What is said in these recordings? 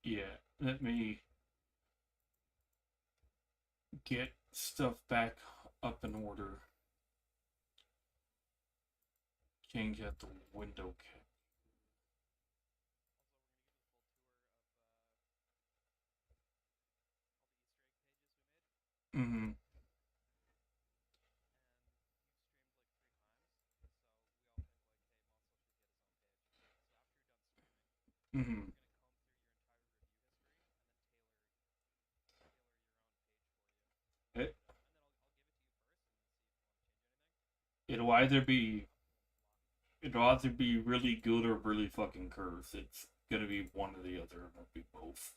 Yeah, let me get stuff back up in order. Change out the window cap. Mm-hmm. Mm-hmm. It, it'll either be it'll either be really good or really fucking cursed. It's gonna be one or the other. It won't be both.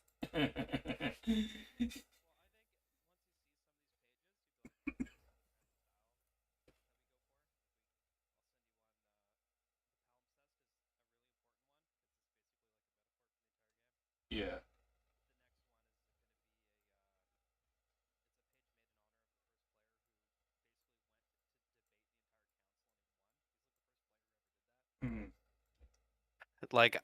Yeah. Mm-hmm. Like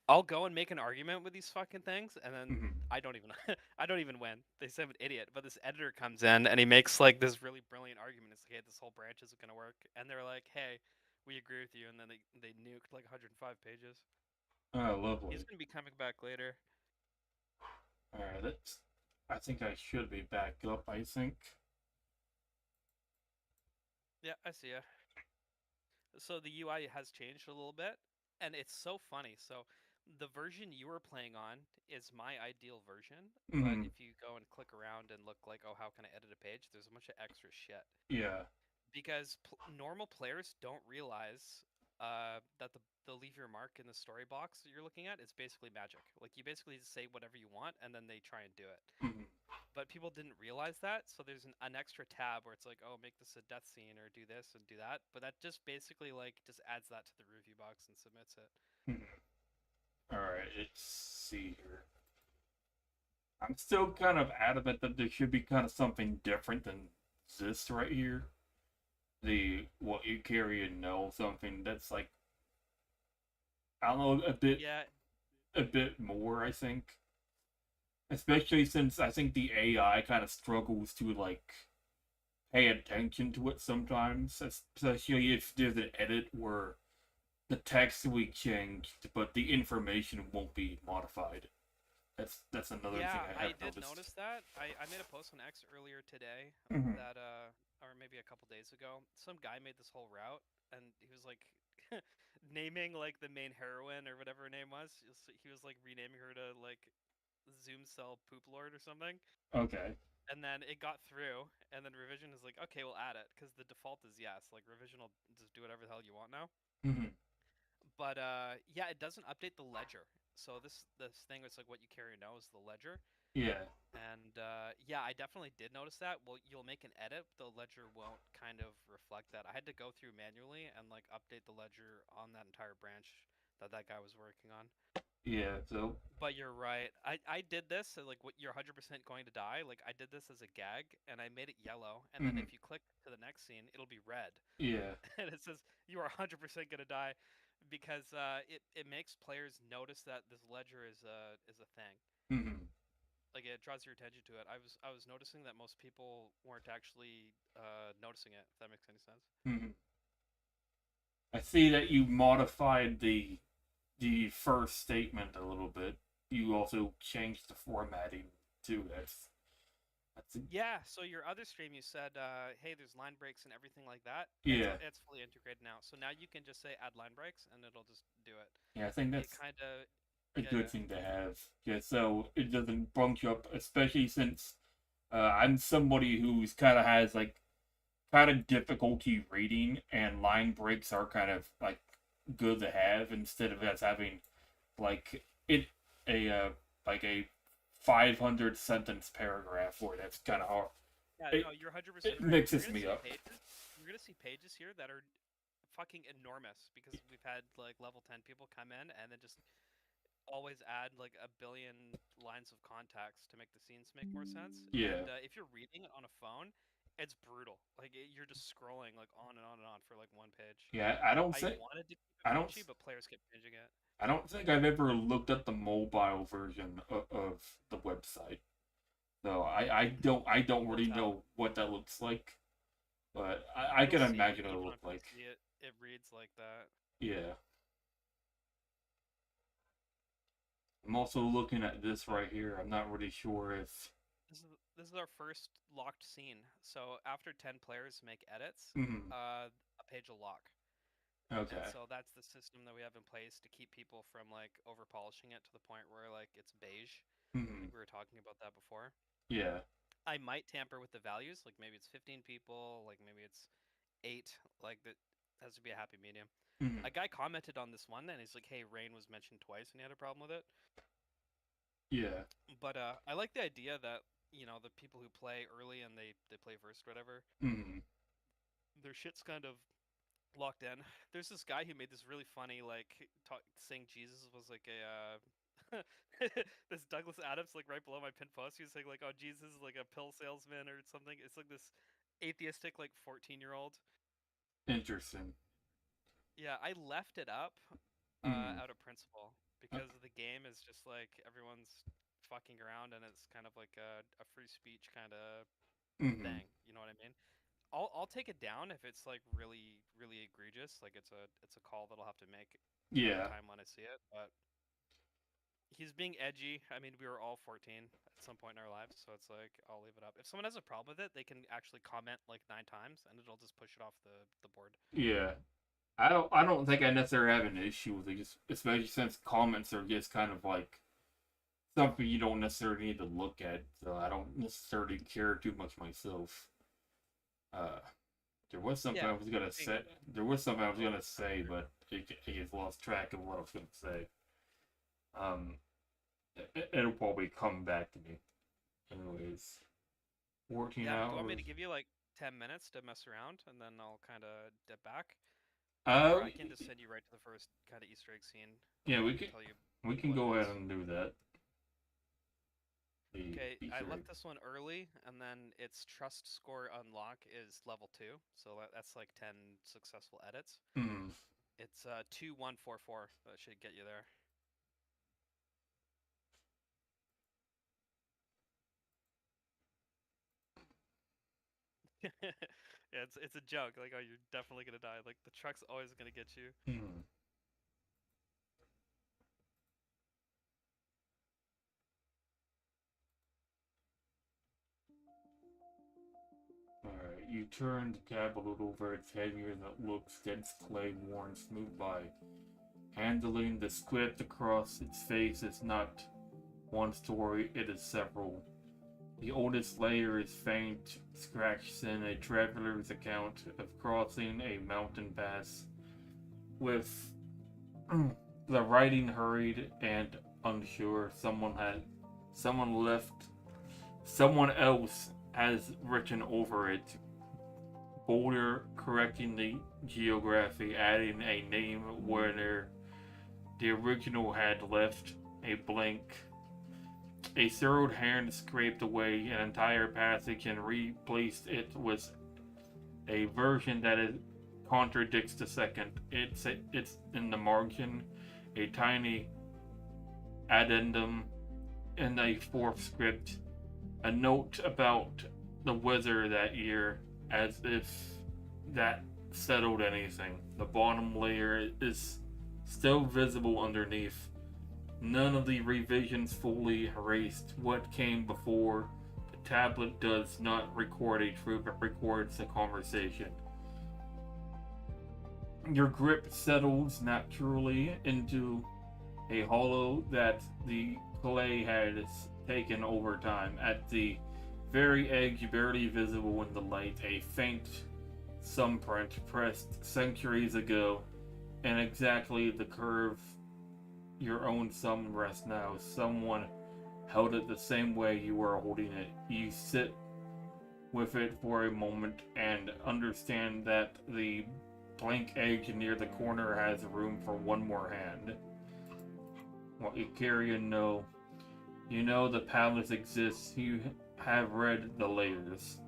I'll go and make an argument with these fucking things, and then Mm-hmm. I don't even I don't even win. They say I'm an idiot, but this editor comes in and he makes like this really brilliant argument. It's like, hey, this whole branch isn't gonna work, and they're like, hey, we agree with you, and then they nuked like 105 pages. Oh, He's lovely. gonna be coming back later. All right. That's. I think I should be back up. I think. Yeah, I see ya. So the UI has changed a little bit, and it's so funny. So the version you were playing on is my ideal version, but Mm-hmm. if you go and click around and look like, oh, how can I edit a page? There's a bunch of extra shit Yeah. because normal players don't realize that the leave your mark in the story box that you're looking at is basically magic. Like you basically just say whatever you want, and then they try and do it. Mm-hmm. But people didn't realize that, so there's an extra tab where it's like, oh, make this a death scene or do this and do that. But that just basically like just adds that to the review box and submits it. Mm-hmm. All right. Let's see here. I'm still kind of adamant that there should be kind of something different than this right here. The what you carry and know something that's like I don't know Yeah, a bit more. I think, especially since I think the AI kind of struggles to like pay attention to it sometimes, especially if there's an edit where the text will be changed, but the information won't be modified. That's another thing yeah, I I have did noticed. notice that. I made a post on X earlier today Mm-hmm. that or maybe a couple days ago. Some guy made this whole route and he was like naming like the main heroine or whatever her name was. He was like renaming her to like Zoom Cell Poop Lord or something. Okay. And then it got through, and then revision is like, okay, we'll add it because the default is yes. Like revision will just do whatever the hell you want now. Mm-hmm. But yeah, it doesn't update the ledger. So this thing is like what you carry now is the ledger. Yeah. And yeah, I definitely did notice that. Well, you'll make an edit, the ledger won't kind of reflect that. I had to go through manually and like update the ledger on that entire branch that guy was working on. Yeah. So. But you're right. I did this like what you're 100% going to die. Like I did this as a gag and I made it yellow and then Mm-hmm. if you click to the next scene, it'll be red. Yeah. And it says you are 100% going to die because it makes players notice that this ledger is a thing. Mm-hmm. Like it draws your attention to it. I was noticing that most people weren't actually noticing it, if that makes any sense. Mm-hmm. I see that you modified the first statement a little bit. You also changed the formatting too. That's a, Yeah, so your other stream you said, hey, there's line breaks and everything like that. yeah, It's fully integrated now. So now you can just say add line breaks and it'll just do it. yeah. I think It that's kind of, a yeah, good yeah. thing to have. Yeah, so it doesn't bump you up, especially since I'm somebody who's kind of has like kind of difficulty reading, and line breaks are kind of like good to have instead of us having like it a like a 500 sentence paragraph where that's kind of hard. Yeah, It no, you're 100% it right. You're mixes gonna me see up. pages. You're gonna see pages here that are fucking enormous because we've had like level 10 people come in and then just always add like a billion lines of context to make the scenes make more sense. Yeah. And if you're reading it on a phone, It's brutal. Like you're just scrolling like on and on and on for like one page. Yeah, I don't I think wanted to keep it I don't punchy, but players kept changing it. I don't think I've ever looked at the mobile version of the website. So I don't You'll really tell. know what that looks like, but I You'll can see. imagine it'll Even look on like. PC, it reads like that. Yeah. I'm also looking at this But right here. I'm not really sure if. this is our first locked scene. So after 10 players make edits, Mm, a page will lock. And okay. so that's the system that we have in place to keep people from like over polishing it to the point where like it's beige. I Mm, think we were talking about that before. yeah. I might tamper with the values, like maybe it's 15 people, like maybe it's 8, like that has to be a happy medium. Mm, A guy commented on this one and he's like, "Hey, rain was mentioned twice and he had a problem with it." yeah. But I like the idea that, the people who play early and they play first or whatever, Mm, their shit's kind of locked in. There's this guy who made this really funny like saying Jesus was like a this Douglas Adams like right below my pin post. He was saying like, "Oh, Jesus is like a pill salesman or something." It's like this atheistic like 14-year-old. interesting. Yeah, I left it up Mm, out of principle uh, because the game is just like everyone's fucking around and it's kind of like a free speech kind of mm, thing. You know what I mean? I'll take it down if it's like really really egregious. Like it's a call that I'll have to make at the yeah. time when I see it. But he's being edgy. I mean, we were all 14 at some point in our lives, so it's like I'll leave it up. If someone has a problem with it, they can actually comment like 9 times, and it'll just push it off the board. Yeah. I don't think I necessarily have an issue with it, just especially since comments are just kind of like something you don't necessarily need to look at, so I don't necessarily care too much myself. Uh, there was something I Yeah, was gonna being say. There was something I was oh, gonna say, but I just lost track of what I was gonna say. Um, it'll probably come back to me. Anyways, 14 yeah. Do you want me hours. to give you like 10 minutes to mess around, and then I'll kind of dip back, Uh, or I can just send you right to the first kind of Easter egg scene, yeah, and we I can can tell you we can what it go ahead is. and do that. The Okay, I Easter egg. left this one early, and then its trust score unlock is level 2, so that's like 10 successful edits. Hmm. It's 2144. That should get you there. Yeah, it's a joke. Like, oh, you're definitely gonna die. Like the truck's always gonna get you. Hmm. Alright, you turn the cab a little over its heavier than it looks, dense clay worn smooth by. Handling the script across its face is not one story, it is several. The oldest layer is faint, scratched in a traveler's account of crossing a mountain pass, with the writing hurried and unsure. Someone else has written over it. Boulder correcting the geography, adding a name where the original had left a blank. A third hand scraped away an entire passage and replaced it with a version that contradicts the second. It's in the margin, a tiny addendum in a fourth script, a note about the weather that year, as if that settled anything. The bottom layer is still visible underneath. None of the revisions fully erased what came before. The tablet does not record a truth, it records a conversation. Your grip settles naturally into a hollow that the clay has taken over time. At the very edge, barely visible in the light, a faint thumbprint pressed centuries ago, and exactly the curve your own thumb rests now. Someone held it the same way you were holding it. You sit with it for a moment and understand that the blank edge near the corner has room for one more hand. What you carry and know. You know the palace exists. You have read the layers.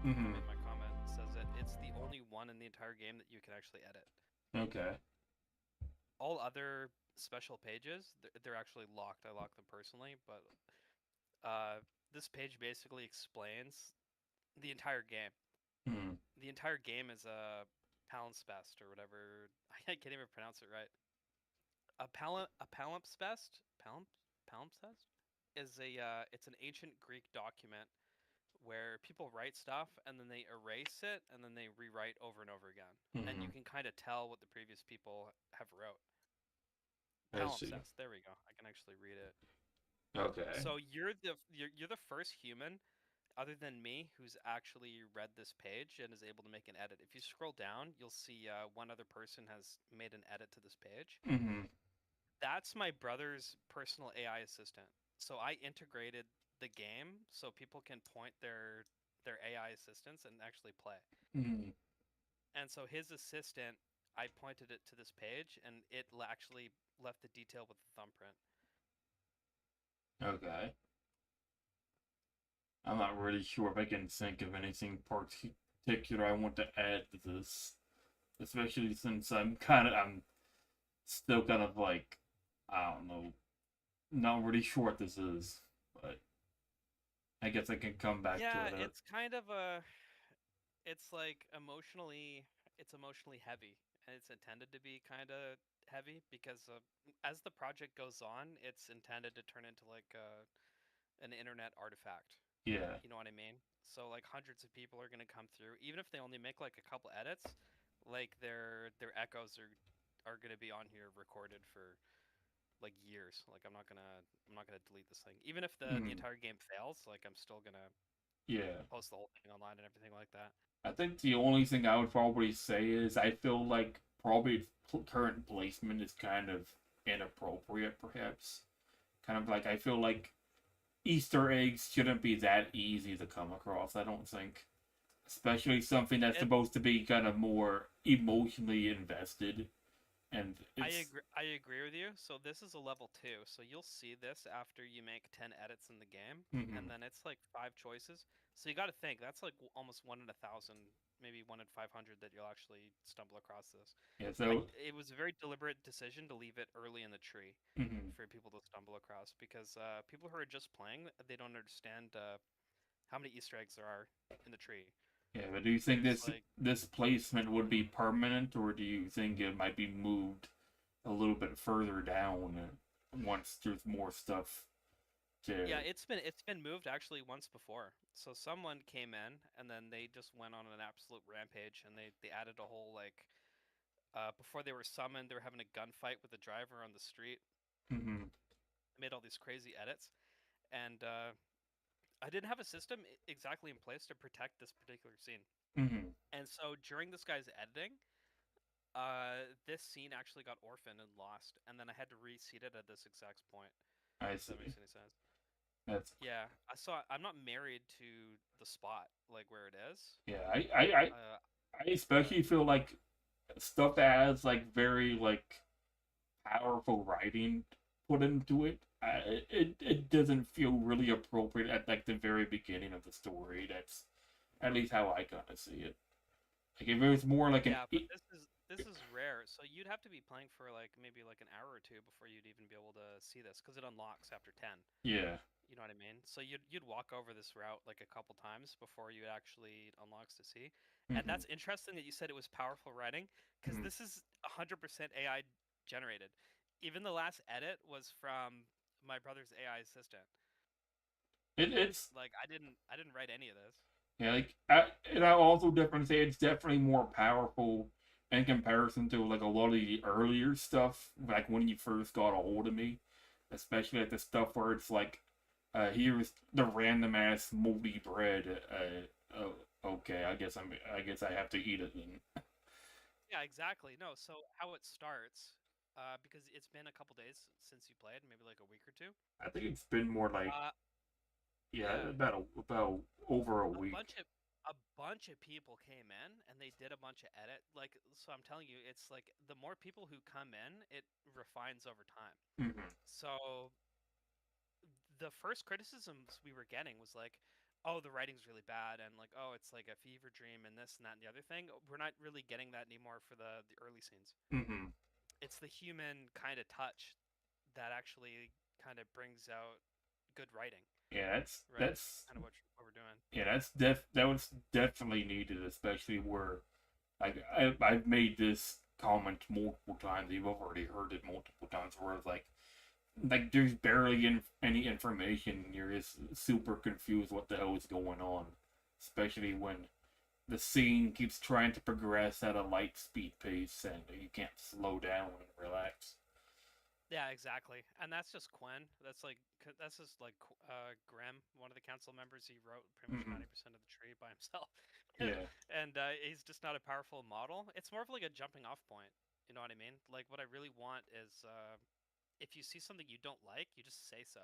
I Mm-hmm. made my comment, says it. It's the only one in the entire game that you can actually edit. Okay. All other special pages, they're actually locked. I locked them personally, but uh, this page basically explains the entire game. Hmm. The entire game is a palimpsest or whatever. I can't even pronounce it right. A palimpsest is a it's an ancient Greek document where people write stuff and then they erase it and then they rewrite over and over again. And you Hmm. can kind of tell what the previous people have wrote. I see. Palimpsest. There we go. I can actually read it. Okay. So you're the first human other than me who's actually read this page and is able to make an edit. If you scroll down, you'll see one other person has made an edit to this page. Mm-hmm. That's my brother's personal AI assistant. So I integrated the game so people can point their AI assistants and actually play. Mm-hmm. And so his assistant, I pointed it to this page, and it actually left the detail with the thumbprint. Okay. I'm not really sure if I can think of anything particular I want to add to this, especially since I'm still kind of like, I don't know, not really sure what this is, but I guess I can come back to Yeah, it. it's kind of a, it's like it's emotionally heavy, and it's intended to be kind of heavy because as the project goes on, it's intended to turn into like an internet artifact. Yeah, You know what I mean? So like hundreds of people are gonna come through, even if they only make like a couple edits, like their echoes are gonna be on here recorded for like years. Like I'm not gonna delete this thing. Even if the mm, entire game fails, like I'm still gonna yeah. post the whole thing online and everything like that. I think the only thing I would probably say is I feel like probably current placement is kind of inappropriate, perhaps. Kind of like I feel like Easter eggs shouldn't be that easy to come across. I don't think, especially something that's It supposed to be kind of more emotionally invested, and it's I agree with you. So this is a level 2. So you'll see this after you make 10 edits in the game, and mm-hmm, then it's like 5 choices. So you got to think that's like almost 1 in 1,000, maybe 1 in 500 that you'll actually stumble across this. yeah. I So it was a very deliberate decision to leave it early in the tree mm-hmm, for people to stumble across because people who are just playing, they don't understand how many Easter eggs there are in the tree. yeah. But do you think There's this like this placement would be permanent, or do you think it might be moved a little bit further down once there's more stuff to? Yeah, it's been moved actually once before. So someone came in and then they just went on an absolute rampage and they added a whole like before they were summoned, they were having a gunfight with the driver on the street. Mm-hmm, Made all these crazy edits and I didn't have a system exactly in place to protect this particular scene. mm-hmm. And so during this guy's editing, this scene actually got orphaned and lost, and then I had to reseed it at this exact point. I If that see. makes any sense. That's Yeah, I saw. I'm not married to the spot, like where it is. yeah. Uh, I but especially feel like stuff that has like very like powerful writing put into it. It doesn't feel really appropriate at like the very beginning of the story. That's at least how I kind of see it. Like if it was more like an yeah, but this is rare. So you'd have to be playing for like maybe like an hour or two before you'd even be able to see this, because it unlocks after 10. yeah. You know what I mean? So you'd walk over this route like a couple times before you actually unlocks to see. And Mm-hmm, that's interesting that you said it was powerful writing, because mm-hmm. this is 100% AI generated. Even the last edit was from my brother's AI assistant. It's Like I didn't write any of this. yeah, like and I also definitely say it's definitely more powerful in comparison to like a lot of the earlier stuff, like when you first got a hold of me, especially like the stuff where it's like, here's the random ass moldy bread. Okay, I guess I have to eat it then. Yeah, exactly. No, so how it starts, because it's been a couple days since you played, maybe like a week or two. I think it's been more like Uh, yeah, yeah, about over a a week. bunch of a bunch of people came in and they did a bunch of edit. Like, so I'm telling you, it's like the more people who come in, it refines over time. Mm-hmm. So the first criticisms we were getting was like, oh, the writing's really bad, and like, oh, it's like a fever dream, and this and that and the other thing. We're not really getting that anymore for the early scenes. Hmm. It's the human kind of touch that actually kind of brings out good writing, Yeah, right? that's Kind of what we're doing. yeah, that was definitely needed, especially where I've made this comment multiple times. You've already heard it multiple times, where it's like there's barely any information, and you're just super confused what the hell is going on, especially when the scene keeps trying to progress at a light speed pace, and you can't slow down and relax. Yeah, exactly. And that's just Quinn. That's just like Grimm, one of the council members. He wrote pretty much Hmm. 90% of the tree by himself, Yeah, and he's just not a powerful model. It's more of like a jumping off point. You know what I mean? Like what I really want is if you see something you don't like, you just say so,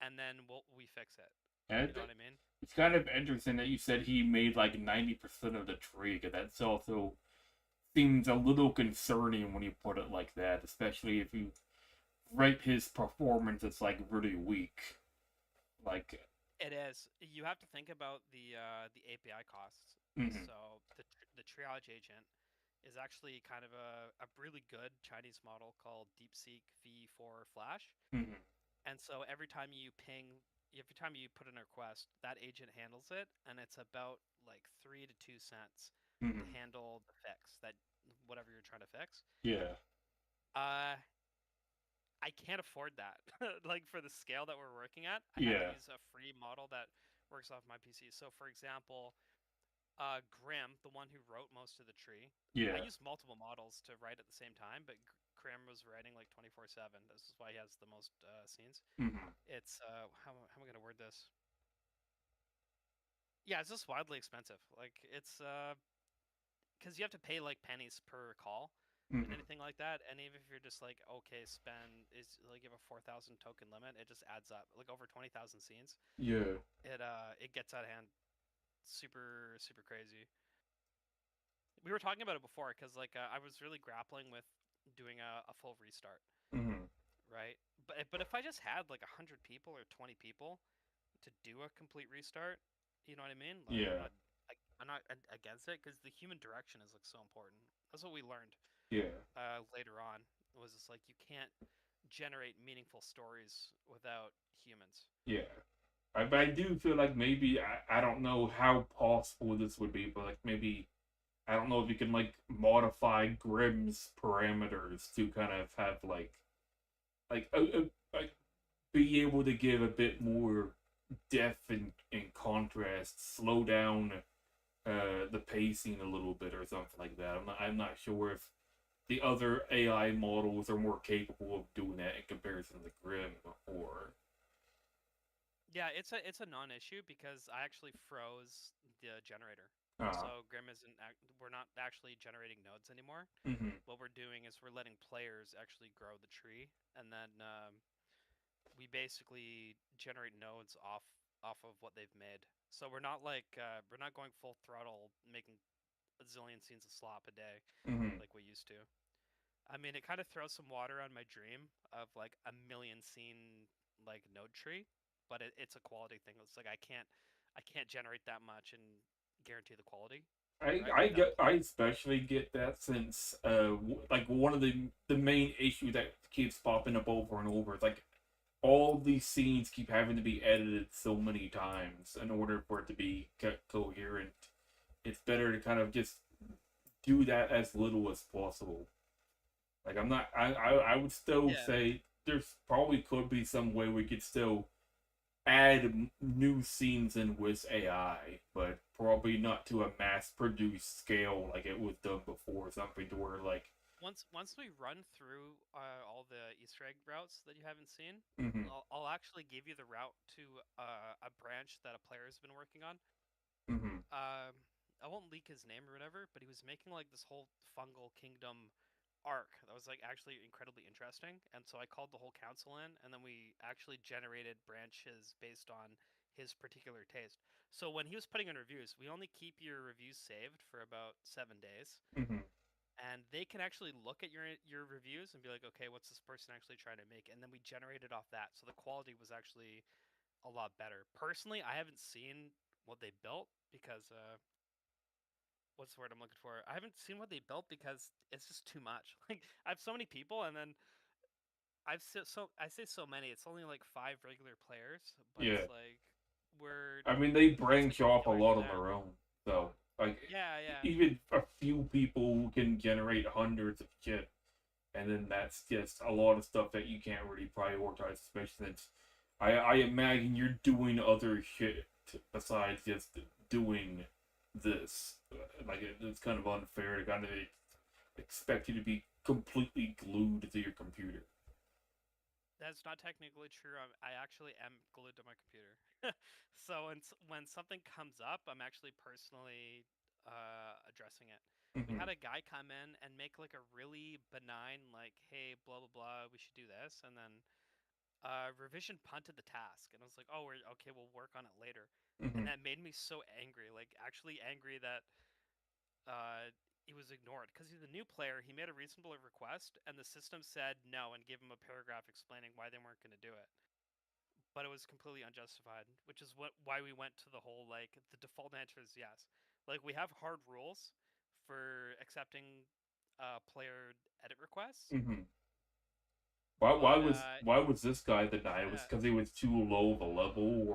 and then we fix it. and You know what I mean? it's kind of interesting that you said he made like 90% of the tree, because that's also seems a little concerning when you put it like that, especially if you rate his performance as like really weak. Like, It is. You have to think about the API costs. hmm. So the triage agent is actually kind of a really good Chinese model called DeepSeek V4 Flash. Hmm. And so every time you put in a request, that agent handles it, and it's about like 3 to 2 cents to Hmm. handle the fix that whatever you're trying to fix. Yeah, Uh, I can't afford that. Like for the scale that we're working at, I have to yeah, use a free model that works off my PC. So for example, Grimm, the one who wrote most of the tree, I yeah. used multiple models to write at the same time, but Grimm was writing like 24/7. This is why he has the most scenes. Hmm. It's how am I gonna word this? Yeah, it's just wildly expensive. Like it's because you have to pay like pennies per call and Hmm. anything like that. And even if you're just like, okay, spend is like you have a 4,000 token limit, it just adds up. Like over 20,000 scenes, Yeah. it gets out of hand super crazy. We were talking about it before because like I was really grappling with doing a full restart, Hmm. right? But if I just had like 100 people or 20 people to do a complete restart, you know what I mean? Like Yeah. I'm not against it because the human direction is like so important. That's what we learned Yeah. later on. Was just like you can't generate meaningful stories without humans. Yeah. But I do feel like maybe I don't know how possible this would be, but like maybe I don't know if you can like modify Grimm's parameters to kind of have like be able to give a bit more depth and contrast, slow down the pacing a little bit or something like that. I'm not sure if the other AI models are more capable of doing that in comparison to Grim or Yeah, it's a non-issue because I actually froze the generator. uh So Grim isn't. We're not actually generating nodes anymore. mm-hmm. What we're doing is we're letting players actually grow the tree, and then we basically generate nodes off of what they've made. So we're not going full throttle, making a zillion scenes of slop a day Mm-hmm. like we used to. I mean, it kind of throws some water on my dream of like a million scene like node tree, but it's a quality thing. It's like I can't generate that much and guarantee the quality, right? Without I playing. especially get that since like one of the main issue that keeps popping up over and over is like all these scenes keep having to be edited so many times in order for it to be coherent. It's better to kind of just do that as little as possible. Like I'm not I would still Yeah. say there's probably could be some way we could still add new scenes in with AI, but probably not to a mass produced scale like it was done before. Something to where like, Once we run through all the Easter egg routes that you haven't seen, mm-hmm, I'll actually give you the route to a branch that a player has been working on. mm-hmm, um, I won't leak his name or whatever, but he was making like this whole fungal kingdom arc that was like actually incredibly interesting. And so I called the whole council in, and then we actually generated branches based on his particular taste. So when he was putting in reviews, we only keep your reviews saved for about 7 days, mm-hmm. and they can actually look at your reviews and be like, okay, what's this person actually trying to make? And then we generated off that. So the quality was actually a lot better. Personally, I haven't seen what they built because what's the word I'm looking for? I haven't seen what they built because it's just too much. Like I have so many people, and then I say so many. It's only like five regular players, but Yeah. it's like we're I mean, they it's like branch off a regular here lot and on there. their own. So, like, Yeah, yeah. even a few people who can generate hundreds of shit, and then that's just a lot of stuff that you can't really prioritize, especially since I imagine you're doing other shit besides just doing this. Like, it's kind of unfair to kind of expect you to be completely glued to your computer. That's not technically true. I actually am glued to my computer. So when something comes up, I'm actually personally addressing it. We Hmm. had a guy come in and make like a really benign, like, hey, blah blah blah, we should do this, and then revision punted the task, and I was like, oh, we're okay, we'll work on it later, and Hmm. that made me so angry, like actually angry that he was ignored because he's a new player. He made a reasonable request, and the system said no and gave him a paragraph explaining why they weren't going to do it. But it was completely unjustified, which is why we went to the whole like the default answer is yes. Like we have hard rules for accepting player edit requests, Hmm. Why, why but was why was this guy denied? Was yeah, because he was too low of a level,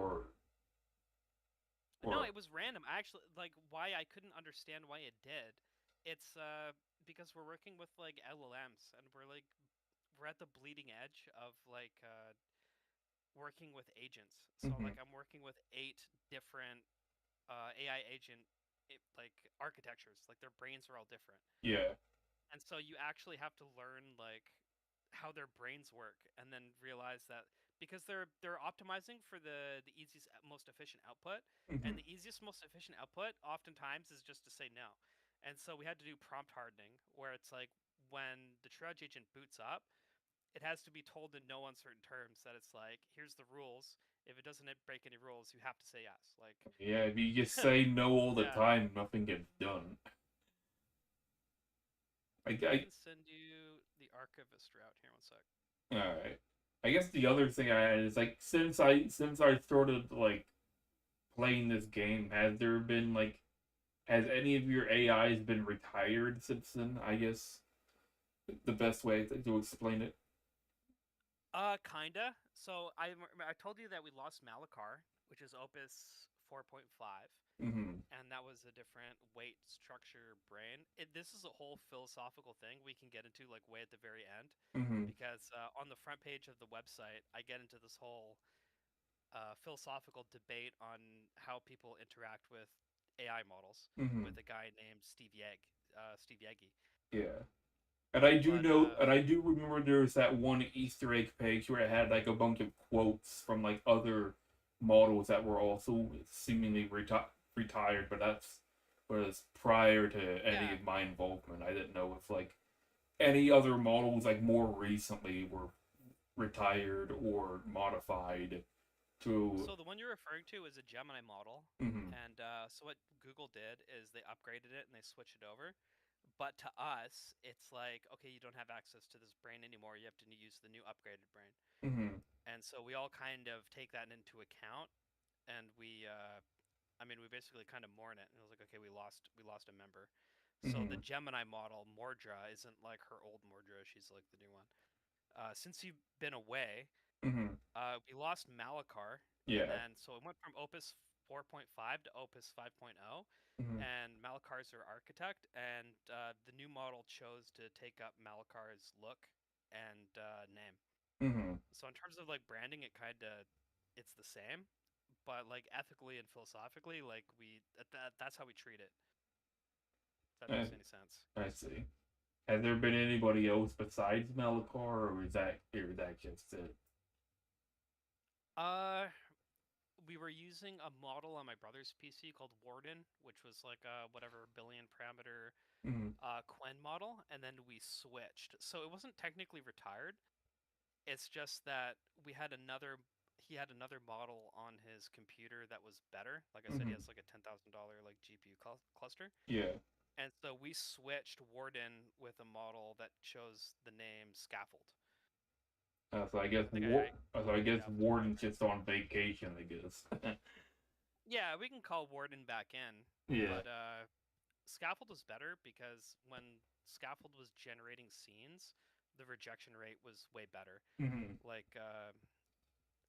no, or it was random. I actually like why I couldn't understand why it did. It's because we're working with like LLMs and we're at the bleeding edge of like working with agents. So hmm. like I'm working with eight different AI agent like architectures. Like their brains are all different, Yeah. and so you actually have to learn like how their brains work, and then realize that because they're optimizing for the easiest most efficient output, and Hmm. the easiest most efficient output oftentimes is just to say no. And so we had to do prompt hardening, where it's like when the triage agent boots up, it has to be told in no uncertain terms that it's like, here's the rules. If it doesn't break any rules, you have to say yes. Like, Yeah, if you just say no all the yeah, time, nothing gets done. I I can send you the archivist route here. One sec. all right. I guess the other thing I had is like since I started like playing this game, has there been like has any of your AIs been retired since then? I guess the best way to explain it. Kinda. So I told you that we lost Malachar, which is Opus 4.5, Hmm. and that was a different weight structure brain. This is a whole philosophical thing we can get into like way at the very end, Hmm. because on the front page of the website, I get into this whole philosophical debate on how people interact with AI models Hmm. with a guy named Steve Yeggy. Yeah. And I do But know, and I do remember there was that one Easter egg page where it had like a bunch of quotes from like other models that were also seemingly retired, but that's was prior to any yeah, of my involvement. I didn't know if like any other models like more recently were retired or modified to. so the one you're referring to is a Gemini model, Hmm. and so what Google did is they upgraded it and they switched it over. But to us, it's like, okay, you don't have access to this brain anymore. You have to use the new upgraded brain. Hmm. And so we all kind of take that into account, and I mean, we basically kind of mourn it. And it was like, okay, we lost a member. So the Hmm. Gemini model, Mordra, isn't like her old Mordra. She's like the new one. Since you've been away, Hmm. we lost Malachar, and Yeah. then so it went from Opus 4.5 to Opus 5.0, Hmm. and Malachar's our architect, and the new model chose to take up Malachar's look and name. Hmm. So in terms of like branding, it's the same, but like ethically and philosophically, like that's how we treat it. If that I, makes any sense. I see. Has there been anybody else besides Malachar, or is that just it? Uh, we were using a model on my brother's PC called Warden, which was like a whatever billion parameter Hmm. Quen model, and then we switched. So it wasn't technically retired. It's just that he had another model on his computer that was better. Like I said, he Hmm. has like a $10,000 like GPU cluster. Yeah. And so we switched Warden with a model that chose the name Scaffold. So I guess I think I laid out the Warden's blueprint. just on vacation. I guess. Yeah, we can call Warden back in, Yeah. but Scaffold was better because when Scaffold was generating scenes, the rejection rate was way better. Hmm. Like uh,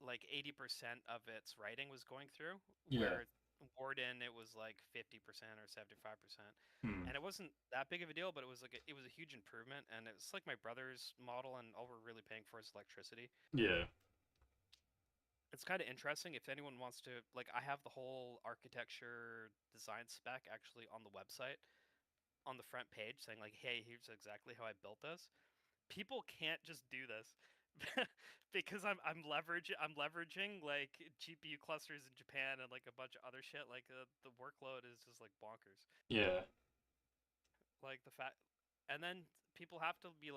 like 80% of its writing was going through, Yeah. where Warden it was like 50% or 75%. Hmm. And it wasn't that big of a deal, but it was a huge improvement, and it's like my brother's model, and all we're really paying for is electricity. Yeah. It's kind of interesting if anyone wants to like I have the whole architecture design spec actually on the website on the front page saying like, hey, here's exactly how I built this. People can't just do this because I'm leveraging like GPU clusters in Japan and like a bunch of other shit. Like the workload is just like bonkers. Yeah. Like the fact, and then people have to be